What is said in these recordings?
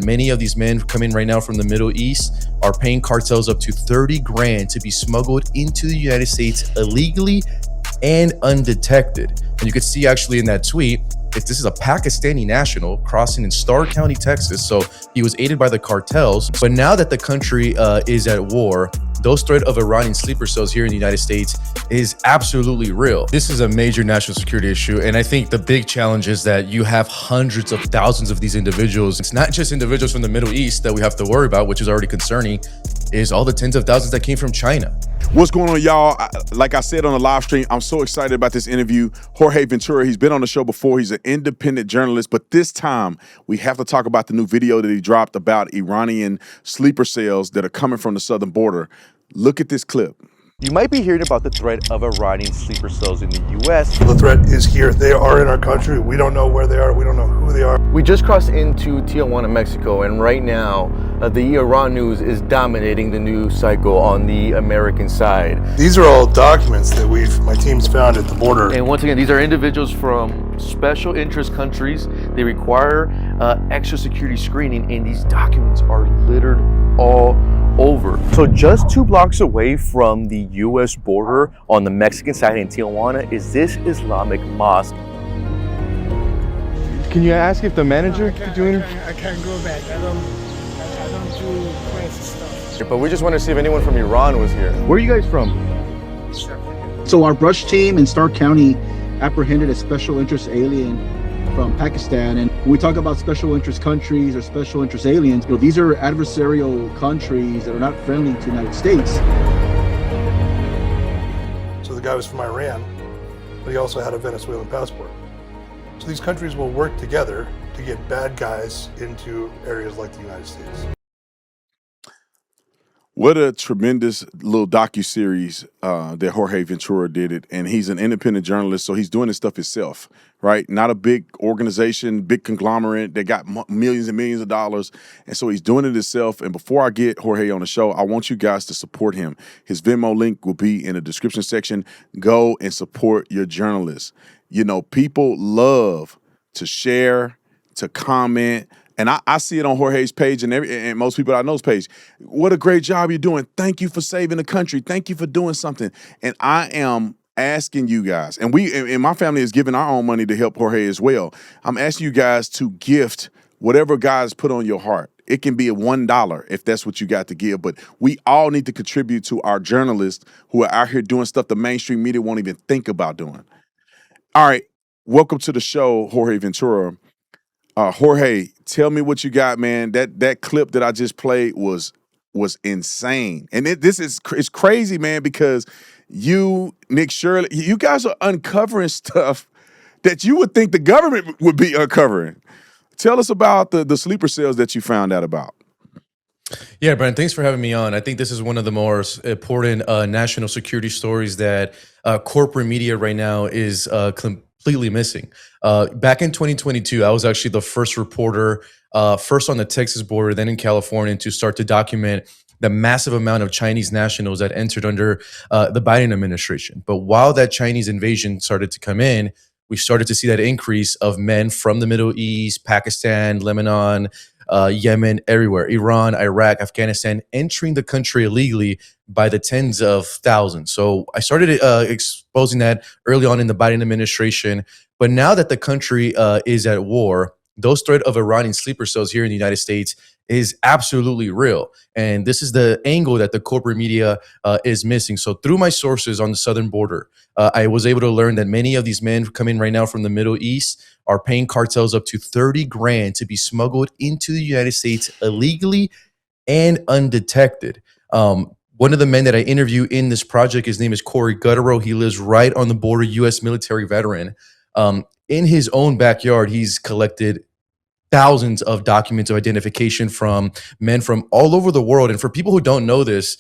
many of these men coming right now from the Middle East are paying cartels up to 30 grand to be smuggled into the United States illegally and undetected. And you could see actually in that tweet, this is a Pakistani national crossing in Starr County, Texas. So he was aided by the cartels. But now that the country is at war, those threat of Iranian sleeper cells here in the United States is absolutely real. This is a major national security issue. And I think the big challenge is that you have hundreds of thousands of these individuals. It's not just individuals from the Middle East that we have to worry about, which is already concerning, is all the tens of thousands that came from China. What's going on, y'all? Like I said on the live stream, I'm so excited about this interview. Jorge Ventura, he's been on the show before. He's an independent journalist, but this time we have to talk about the new video that he dropped about Iranian sleeper cells that are coming from the southern border. Look at this clip. You might be hearing about the threat of Iranian sleeper cells in the U.S. The threat is here. They are in our country. We don't know where they are. We don't know who they are. We just crossed into Tijuana, Mexico, and right now, the Iran news is dominating the news cycle on the American side. These are all documents that my team's found at the border. And once again, these are individuals from special interest countries. They require extra security screening, and these documents are littered all over. So just 2 blocks away from the U.S. border on the Mexican side in Tijuana is this Islamic mosque. Can you ask if the manager could do anything? I can't go back. I don't do crazy stuff. But we just want to see if anyone from Iran was here. Where are you guys from? So our brush team in Starr County apprehended a special interest alien from Pakistan. And when we talk about special interest countries or special interest aliens, these are adversarial countries that are not friendly to the United States. So the guy was from Iran, but he also had a Venezuelan passport. So these countries will work together to get bad guys into areas like the United States. What a tremendous little docu-series that Jorge Ventura did it. And he's an independent journalist, so he's doing this stuff himself, right? Not a big organization, big conglomerate that got millions and millions of dollars. And so he's doing it himself. And before I get Jorge on the show, I want you guys to support him. His Venmo link will be in the description section. Go and support your journalists. You know, people love to share, to comment. And I see it on Jorge's page and most people I know's page. What a great job you're doing. Thank you for saving the country. Thank you for doing something. And I am asking you guys, and my family is giving our own money to help Jorge as well. I'm asking you guys to gift whatever God's put on your heart. It can be $1 if that's what you got to give, but we all need to contribute to our journalists who are out here doing stuff the mainstream media won't even think about doing. All right, welcome to the show, Jorge Ventura. Jorge, tell me what you got, man. That clip that I just played was insane, and it's crazy, man, because you, Nick Shirley, you guys are uncovering stuff that you would think the government would be uncovering. Tell us about the sleeper cells that you found out about. Yeah, Brian, thanks for having me on. I think this is one of the most important national security stories that corporate media right now is completely missing. Back in 2022, I was actually the first reporter, first on the Texas border, then in California, to start to document the massive amount of Chinese nationals that entered under the Biden administration. But while that Chinese invasion started to come in, we started to see that increase of men from the Middle East, Pakistan, Lebanon, Yemen, everywhere, Iran, Iraq, Afghanistan, entering the country illegally by the tens of thousands. So I started exposing that early on in the Biden administration. But now that the country is at war, those threat of Iranian sleeper cells here in the United States is absolutely real. And this is the angle that the corporate media is missing. So through my sources on the southern border, I was able to learn that many of these men coming right now from the Middle East are paying cartels up to 30 grand to be smuggled into the United States illegally and undetected. One of the men that I interview in this project, his name is Corey Gutterow. He lives right on the border, U.S. military veteran. In his own backyard, he's collected thousands of documents of identification from men from all over the world. And for people who don't know this,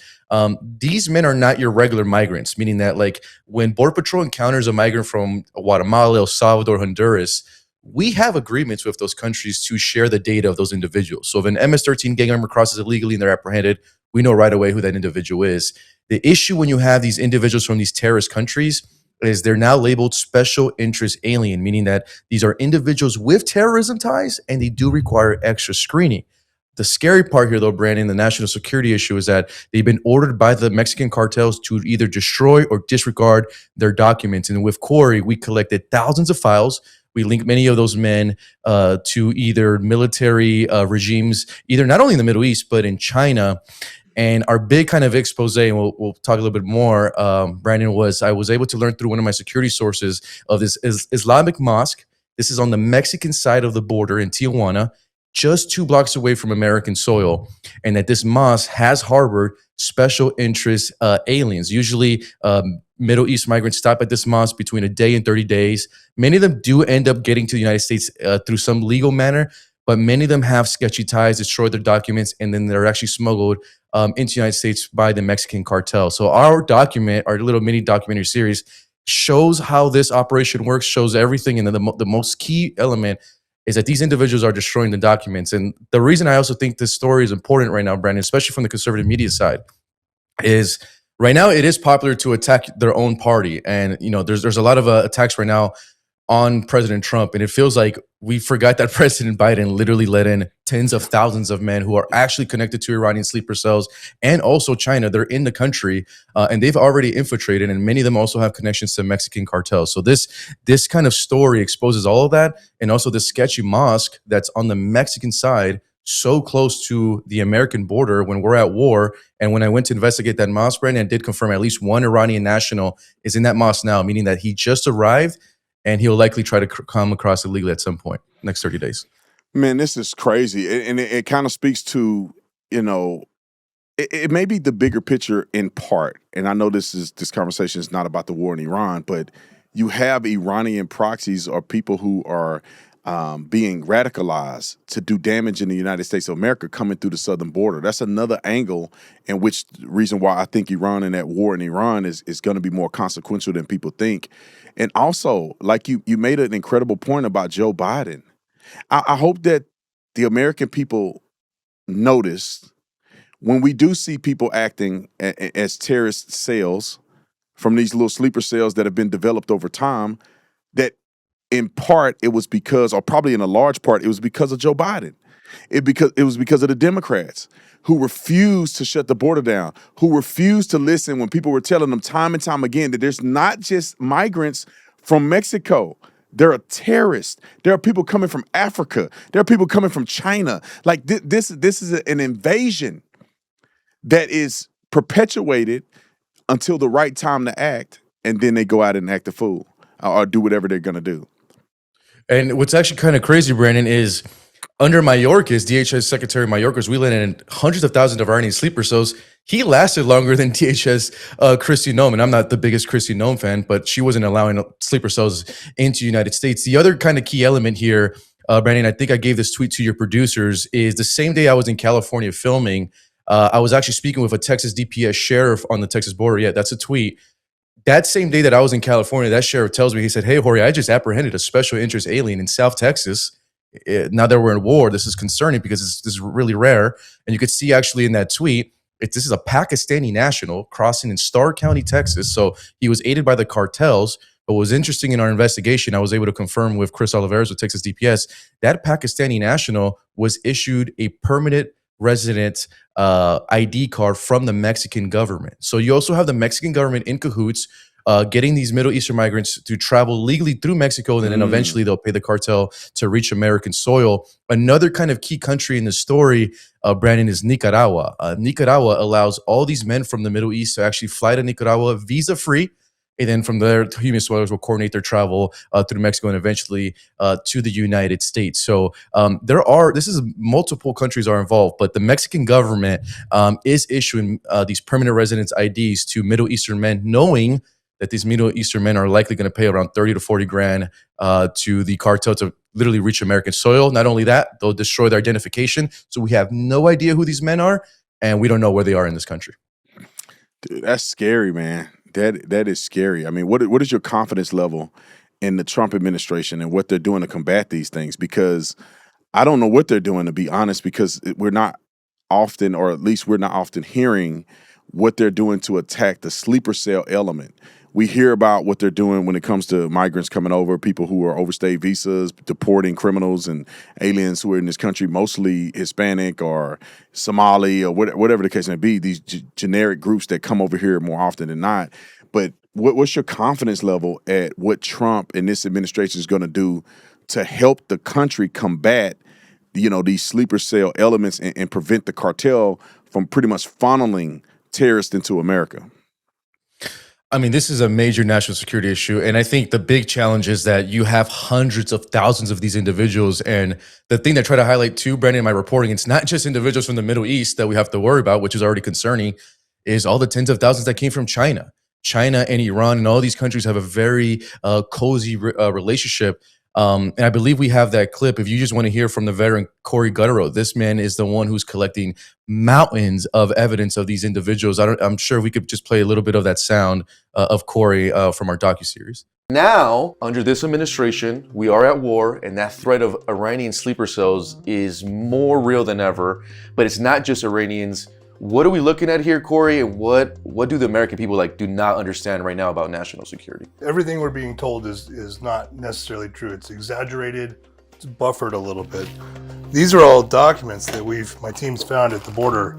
these men are not your regular migrants, meaning that like when Border Patrol encounters a migrant from Guatemala, El Salvador, Honduras, we have agreements with those countries to share the data of those individuals. So if an MS-13 gang member crosses illegally and they're apprehended, we know right away who that individual is. The issue when you have these individuals from these terrorist countries is they're now labeled special interest alien, meaning that these are individuals with terrorism ties and they do require extra screening. The scary part here, though, Brandon, the national security issue is that they've been ordered by the Mexican cartels to either destroy or disregard their documents. And with Corey, we collected thousands of files. We linked many of those men to either military regimes, either not only in the Middle East, but in China. And our big kind of expose, and we'll talk a little bit more, Brandon, was I was able to learn through one of my security sources of this Islamic mosque. This is on the Mexican side of the border in Tijuana, just 2 blocks away from American soil, and that this mosque has harbored special interest aliens. Usually, Middle East migrants stop at this mosque between a day and 30 days. Many of them do end up getting to the United States through some legal manner, but many of them have sketchy ties, destroy their documents, and then they're actually smuggled into the United States by the Mexican cartel. So our document, our little mini documentary series, shows how this operation works, shows everything, and then the most key element is that these individuals are destroying the documents. And the reason I also think this story is important right now, Brandon, especially from the conservative media side, is right now it is popular to attack their own party. And, there's a lot of attacks right now on President Trump. And it feels like we forgot that President Biden literally let in tens of thousands of men who are actually connected to Iranian sleeper cells and also China. They're in the country and they've already infiltrated, and many of them also have connections to Mexican cartels. So this kind of story exposes all of that, and also this sketchy mosque that's on the Mexican side, so close to the American border when we're at war. And when I went to investigate that mosque, Brandon, I did confirm at least one Iranian national is in that mosque now, meaning that he just arrived and he'll likely try to come across illegally at some point next 30 days. Man, this is crazy. And it kind of speaks to, it may be the bigger picture in part. And I know this conversation is not about the war in Iran, but you have Iranian proxies or people who are being radicalized to do damage in the United States of America coming through the southern border. That's another angle in which the reason why I think Iran and that war in Iran is going to be more consequential than people think. And also, like you made an incredible point about Joe Biden. I hope that the American people notice when we do see people acting as terrorist cells from these little sleeper cells that have been developed over time, that in part it was because, or probably in a large part, it was because of Joe Biden. It was because of the Democrats who refused to shut the border down, who refused to listen when people were telling them time and time again that there's not just migrants from Mexico. There are terrorists. There are people coming from Africa. There are people coming from China. Like this is an invasion that is perpetuated until the right time to act, and then they go out and act a fool or do whatever they're going to do. And what's actually kind of crazy, Brandon, is under Mayorkas, DHS Secretary Mayorkas, we let in hundreds of thousands of Iranian sleeper cells. He lasted longer than DHS Kristi Noem. And I'm not the biggest Kristi Noem fan, but she wasn't allowing sleeper cells into the United States. The other kind of key element here, Brandon, I think I gave this tweet to your producers, is the same day I was in California filming, I was actually speaking with a Texas DPS sheriff on the Texas border. Yeah, that's a tweet. That same day that I was in California, that sheriff tells me, he said, "Hey, Jorge, I just apprehended a special interest alien in South Texas. Now that we're in war, this is concerning because this is really rare." And you could see actually in that tweet, this is a Pakistani national crossing in Starr County, Texas. So he was aided by the cartels. But what was interesting in our investigation, I was able to confirm with Chris Oliveras with Texas DPS, that Pakistani national was issued a permanent resident ID card from the Mexican government. So you also have the Mexican government in cahoots, getting these Middle Eastern migrants to travel legally through Mexico, and then eventually they'll pay the cartel to reach American soil. Another kind of key country in the story, Brandon, is Nicaragua. Nicaragua allows all these men from the Middle East to actually fly to Nicaragua visa-free. And then from there, human spoilers will coordinate their travel through Mexico and eventually to the United States. So multiple countries are involved, but the Mexican government is issuing these permanent residence IDs to Middle Eastern men, knowing that these Middle Eastern men are likely going to pay around 30 to 40 grand to the cartel to literally reach American soil. Not only that, they'll destroy their identification. So we have no idea who these men are, and we don't know where they are in this country. Dude, that's scary, man. That is scary. I mean, what is your confidence level in the Trump administration and what they're doing to combat these things? Because I don't know what they're doing, to be honest, because we're not often, or at least we're not often hearing what they're doing to attack the sleeper cell element. We hear about what they're doing when it comes to migrants coming over, people who are overstayed visas, deporting criminals and aliens who are in this country, mostly Hispanic or Somali or whatever the case may be, these generic groups that come over here more often than not. But what's your confidence level at what Trump and this administration is going to do to help the country combat, these sleeper cell elements and prevent the cartel from pretty much funneling terrorists into America? I mean, this is a major national security issue. And I think the big challenge is that you have hundreds of thousands of these individuals. And the thing that I try to highlight too, Brandon, in my reporting, it's not just individuals from the Middle East that we have to worry about, which is already concerning, is all the tens of thousands that came from China. China and Iran and all these countries have a very cozy relationship. And I believe we have that clip. If you just want to hear from the veteran Corey Gutterow, this man is the one who's collecting mountains of evidence of these individuals. I'm sure we could just play a little bit of that sound of Corey from our docuseries. Now, under this administration, we are at war, and that threat of Iranian sleeper cells is more real than ever. But it's not just Iranians. What are we looking at here, Corey? And what do the American people do not understand right now about national security? Everything we're being told is not necessarily true. It's exaggerated. It's buffered a little bit. These are all documents that my team's found at the border.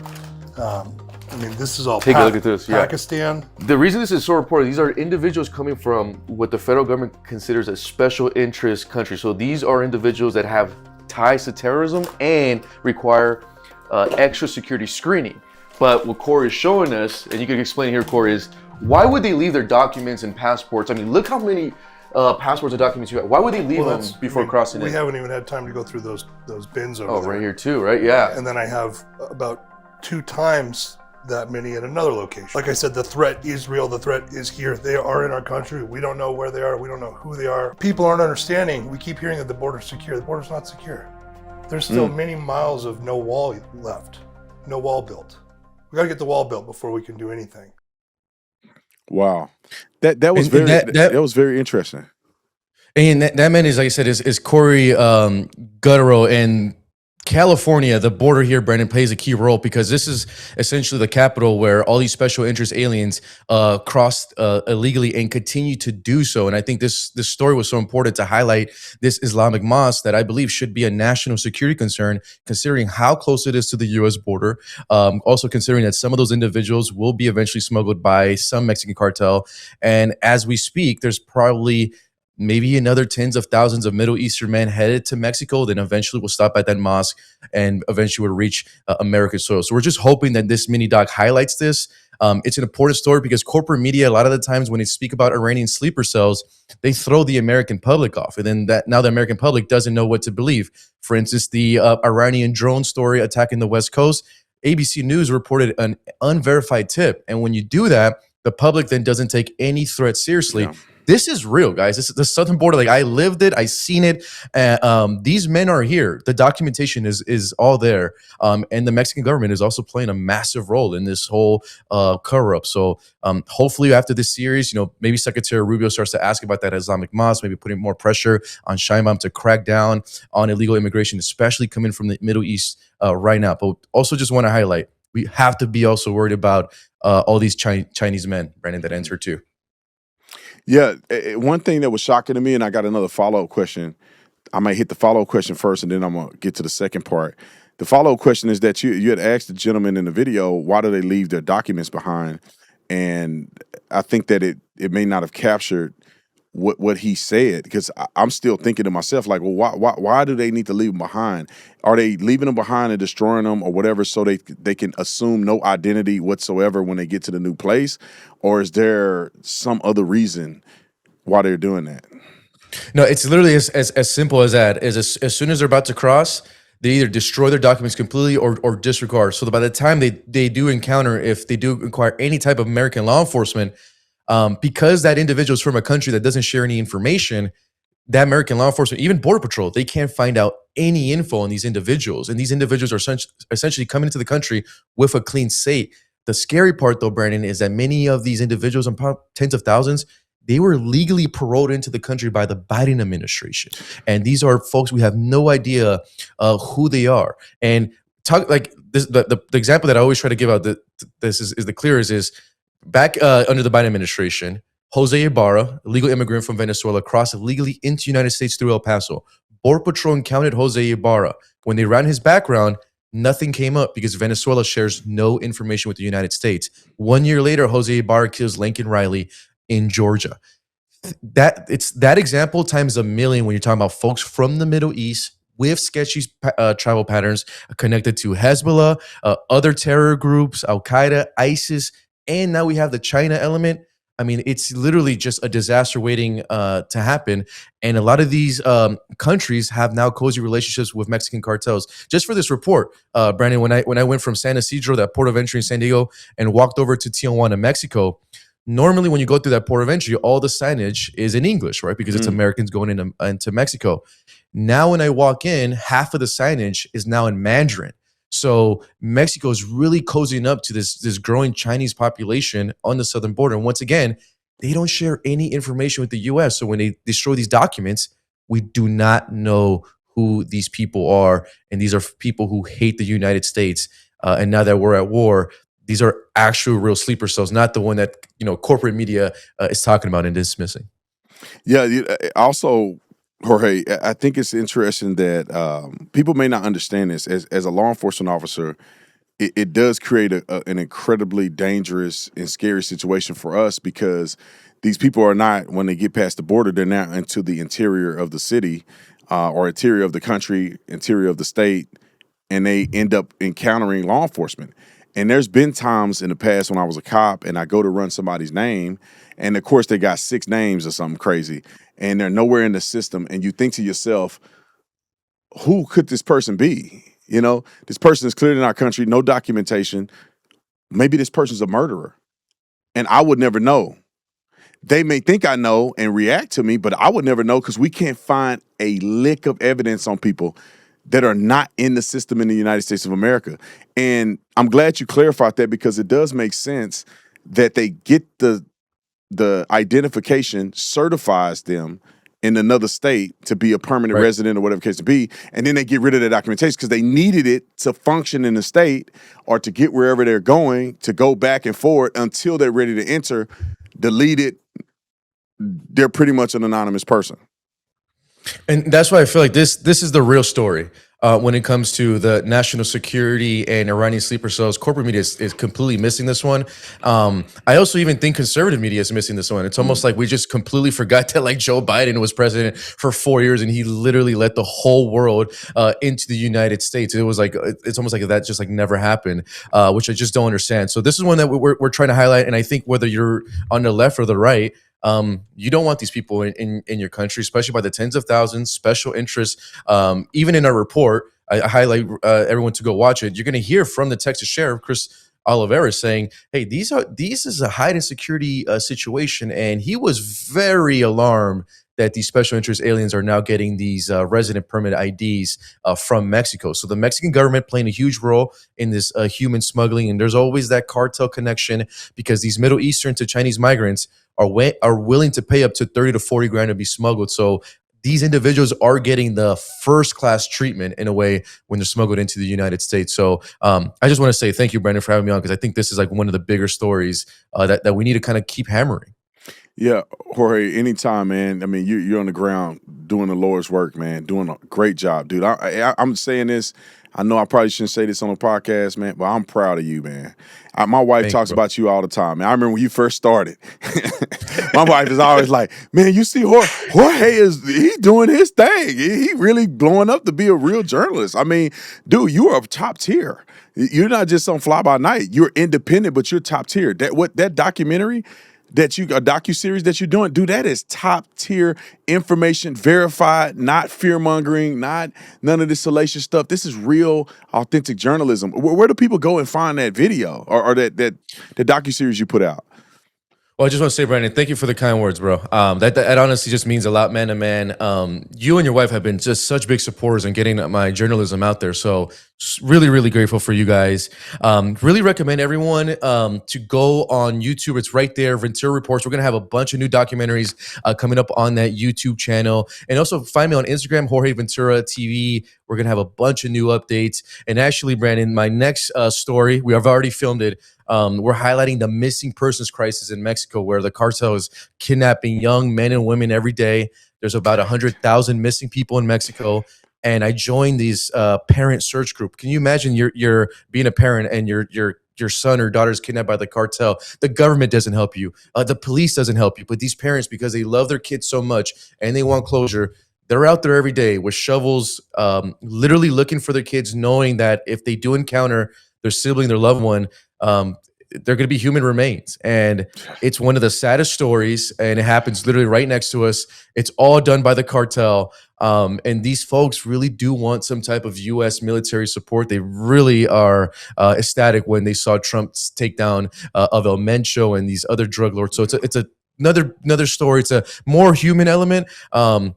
This is all Take a look at this. Yeah. Pakistan. The reason this is so important, these are individuals coming from what the federal government considers a special interest country. So these are individuals that have ties to terrorism and require extra security screening. But what Corey is showing us, and you can explain here, Corey, is why would they leave their documents and passports? I mean, look how many passports and documents you have. Why would they leave them before crossing in? We haven't even had time to go through those bins over there. Oh, right here too, right? Yeah. And then I have about 2 times that many at another location. Like I said, the threat is real. The threat is here. They are in our country. We don't know where they are. We don't know who they are. People aren't understanding. We keep hearing that the border's secure. The border's not secure. There's still many miles of no wall left. No wall built. We got to get the wall built before we can do anything. Wow, that was that was very interesting. And that man is, like I said, is Corey Gutterow. And California, the border here, Brandon, plays a key role because this is essentially the capital where all these special interest aliens crossed illegally and continue to do so. And I think this story was so important to highlight this Islamic mosque that I believe should be a national security concern, considering how close it is to the U.S. border. Also considering that some of those individuals will be eventually smuggled by some Mexican cartel. And as we speak, there's probably maybe another tens of thousands of Middle Eastern men headed to Mexico, then eventually will stop at that mosque and eventually will reach American soil. So we're just hoping that this mini doc highlights this. It's an important story because corporate media, a lot of the times when they speak about Iranian sleeper cells, they throw the American public off. And then now the American public doesn't know what to believe. For instance, the Iranian drone story attacking the West Coast, ABC News reported an unverified tip. And when you do that, the public then doesn't take any threat seriously. Yeah. This is real, guys. This is the southern border. I lived it. I seen it. These men are here. The documentation is all there. And the Mexican government is also playing a massive role in this whole cover-up. So hopefully after this series, maybe Secretary Rubio starts to ask about that Islamic mosque, maybe putting more pressure on Sheinbaum to crack down on illegal immigration, especially coming from the Middle East right now. But also just want to highlight, we have to be also worried about all these Chinese men, Brandon, that enter too. Yeah, one thing that was shocking to me, and I got another follow-up question. I might hit the follow-up question first, and then I'm going to get to the second part. The follow-up question is that you had asked the gentleman in the video, why do they leave their documents behind? And I think that it may not have captured what he said, because I'm still thinking to myself, like, well, why do they need to leave them behind? Are they leaving them behind and destroying them or whatever so they can assume no identity whatsoever when they get to the new place? Or is there some other reason why they're doing that? No, it's literally as simple as that. As soon as they're about to cross, they either destroy their documents completely or disregard. So that by the time they do encounter, if they do acquire any type of American law enforcement, because that individual is from a country that doesn't share any information, that American law enforcement, even Border Patrol, they can't find out any info on these individuals. And these individuals are essentially coming into the country with a clean slate. The scary part, though, Brandon, is that many of these individuals, and tens of thousands, they were legally paroled into the country by the Biden administration. And these are folks, we have no idea who they are. And talk like this, the example that I always try to give out, this is the clearest, is back under the Biden administration, Jose Ibarra, a legal immigrant from Venezuela, crossed illegally into the United States through El Paso. Border Patrol encountered Jose Ibarra. When they ran his background, nothing came up because Venezuela shares no information with the United States. 1 year later, Jose Ibarra kills Lincoln Riley in Georgia. It's that example times a million when you're talking about folks from the Middle East with sketchy travel patterns connected to Hezbollah, other terror groups, Al Qaeda, ISIS, and now we have the China element. I mean, it's literally just a disaster waiting to happen. And a lot of these countries have now cozy relationships with Mexican cartels. Just for this report, Brandon, when I went from San Isidro, that port of entry in San Diego, and walked over to Tijuana, Mexico, normally when you go through that port of entry, all the signage is in English, right? Because it's Americans going into Mexico. Now when I walk in, half of the signage is now in Mandarin. So Mexico is really cozying up to this growing Chinese population on the southern border. And once again, they don't share any information with the US. So when they destroy these documents, we do not know who these people are. And these are people who hate the United States. And now that we're at war, these are actual real sleeper cells, not the one that corporate media is talking about and dismissing. Yeah. Also, Jorge, I think it's interesting that people may not understand this. As a law enforcement officer, it does create an incredibly dangerous and scary situation for us because these people are not, when they get past the border, they're now into the interior of the city or interior of the country, interior of the state, and they end up encountering law enforcement. And there's been times in the past when I was a cop and I go to run somebody's name, and of course they got 6 names or something crazy, and they're nowhere in the system. And you think to yourself, who could this person be? This person is cleared in our country, no documentation. Maybe this person's a murderer. And I would never know. They may think I know and react to me, but I would never know because we can't find a lick of evidence on people that are not in the system in the United States of America. And I'm glad you clarified that because it does make sense that they get the identification, certifies them in another state to be a permanent resident or whatever case to be, and then they get rid of the documentation because they needed it to function in the state or to get wherever they're going, to go back and forward until they're ready to enter, delete it. They're pretty much an anonymous person. And that's why I feel like this is the real story when it comes to the national security and Iranian sleeper cells. Corporate media is completely missing this one. I also even think conservative media is missing this one. It's almost like we just completely forgot that Joe Biden was president for 4 years and he literally let the whole world into the United States. It was it's almost like that just never happened, which I just don't understand. So this is one that we're trying to highlight. And I think whether you're on the left or the right, you don't want these people in your country, especially by the tens of thousands, special interests. Even in our report, I highlight everyone to go watch it. You're going to hear from the Texas Sheriff, Chris Oliveira, saying, hey, these is a high insecurity situation. And he was very alarmed that these special interest aliens are now getting these resident permit IDs from Mexico. So the Mexican government playing a huge role in this human smuggling. And there's always that cartel connection because these Middle Eastern to Chinese migrants are willing to pay up to 30 to 40 grand to be smuggled. So these individuals are getting the first class treatment in a way when they're smuggled into the United States. So I just want to say thank you, Brandon, for having me on because I think this is one of the bigger stories that we need to kind of keep hammering. Yeah, Jorge, anytime, man. I mean, you're on the ground doing the Lord's work, man, doing a great job, dude. I'm saying this. I know I probably shouldn't say this on the podcast, man, but I'm proud of you, man. My wife talks about you all the time, man. I remember when you first started. My wife is always like, man, you see Jorge he's doing his thing. He really blowing up to be a real journalist. I mean, dude, you are top tier. You're not just on fly by night. You're independent, but you're top tier. That documentary a docuseries that you're doing, dude, that is top tier information, verified, not fear mongering, not none of this salacious stuff. This is real, authentic journalism. Where do people go and find that video or that docuseries you put out? Well, I just want to say, Brandon, thank you for the kind words, bro. That honestly just means a lot, man to man. You and your wife have been just such big supporters in getting my journalism out there. So Really, really grateful for you guys. Really recommend everyone to go on YouTube. It's right there, Ventura Reports. We're going to have a bunch of new documentaries coming up on that YouTube channel. And also find me on Instagram, Jorge Ventura TV. We're going to have a bunch of new updates. And actually, Brandon, my next story, we have already filmed it. We're highlighting the missing persons crisis in Mexico, where the cartel is kidnapping young men and women every day. There's about 100,000 missing people in Mexico. And I joined these parent search group. Can you imagine you're being a parent and your son or daughter is kidnapped by the cartel? The government doesn't help you. The police doesn't help you. But these parents, because they love their kids so much and they want closure, they're out there every day with shovels, literally looking for their kids, knowing that if they do encounter their sibling, their loved one, they're going to be human remains. And it's one of the saddest stories, and it happens literally right next to us. It's all done by the cartel. And these folks really do want some type of U.S. military support. They really are ecstatic when they saw Trump's takedown of El Mencho and these other drug lords. So it's another story. It's a more human element,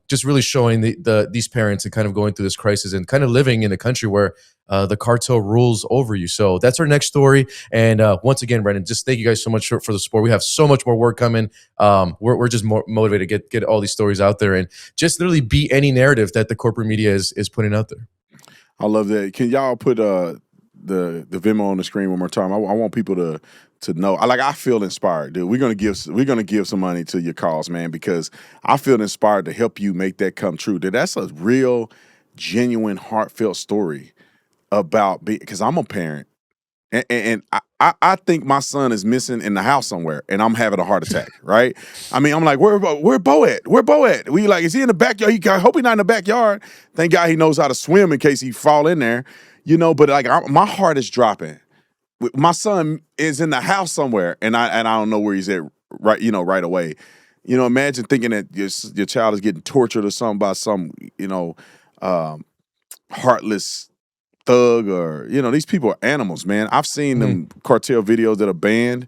just really showing these parents and kind of going through this crisis and kind of living in a country where the cartel rules over you. So that's our next story. And once again, Brandon, just thank you guys so much for the support. We have so much more work coming. We're just more motivated to get all these stories out there and just literally beat any narrative that the corporate media is putting out there. I love that. Can y'all put the Venmo on the screen one more time? I want people to know. I feel inspired, dude. We're gonna give some money to your cause, man, because I feel inspired to help you make that come true. Dude, that's a real, genuine, heartfelt story about because I'm a parent, and I think my son is missing in the house somewhere, and I'm having a heart attack. Right? I mean, I'm like, where Bo at? Where Bo at? We like, is he in the backyard? I hope he's not in the backyard. Thank God he knows how to swim in case he fall in there. You know, but like my heart is dropping. My son is in the house somewhere, and I don't know where he's at right away. You know, imagine thinking that your child is getting tortured or something by some heartless thug, or these people are animals, man. I've seen them cartel videos that are banned,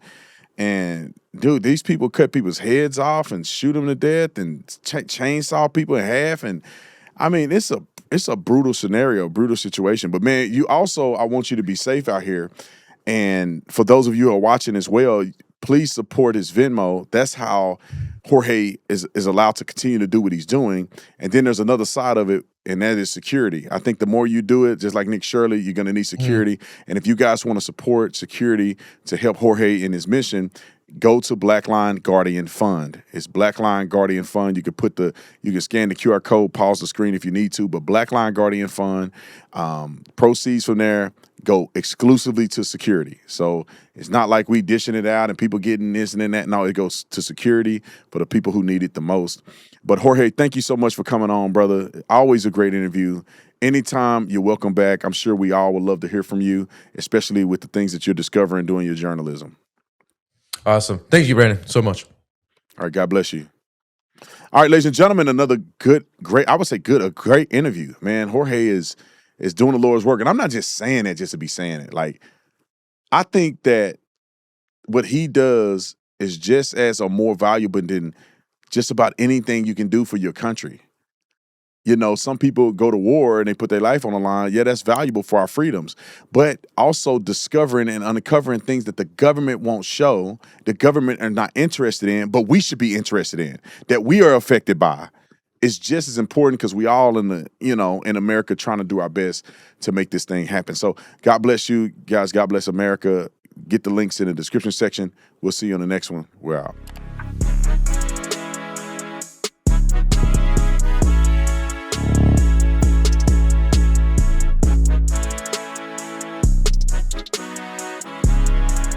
and dude, these people cut people's heads off and shoot them to death and chainsaw people in half, and I mean it's a brutal scenario, brutal situation. But man, I want you to be safe out here. And for those of you who are watching as well, please support his Venmo. That's how Jorge is allowed to continue to do what he's doing. And then there's another side of it, and that is security. I think the more you do it, just like Nick Shirley, you're going to need security. And if you guys want to support security to help Jorge in his mission, go to Black Line Guardian Fund. It's Black Line Guardian Fund. You can scan the QR code, pause the screen if you need to, but Black Line Guardian Fund, proceeds from there go exclusively to security. So it's not like we dishing it out and people getting this and then that. No, it goes to security for the people who need it the most. But Jorge, thank you so much for coming on, brother. Always a great interview. Anytime, you're welcome back. I'm sure we all would love to hear from you, especially with the things that you're discovering doing your journalism. Awesome. Thank you, Brandon, so much. All right, God bless you. All right, ladies and gentlemen, another great interview. Man, Jorge is doing the Lord's work. And I'm not just saying that just to be saying it. Like, I think that what he does is just as or more valuable than just about anything you can do for your country. Some people go to war and they put their life on the line. Yeah, that's valuable for our freedoms. But also discovering and uncovering things that the government won't show, the government are not interested in, but we should be interested in, that we are affected by. It's just as important because we all in America trying to do our best to make this thing happen. So God bless you guys. God bless America. Get the links in the description section. We'll see you on the next one. We're out.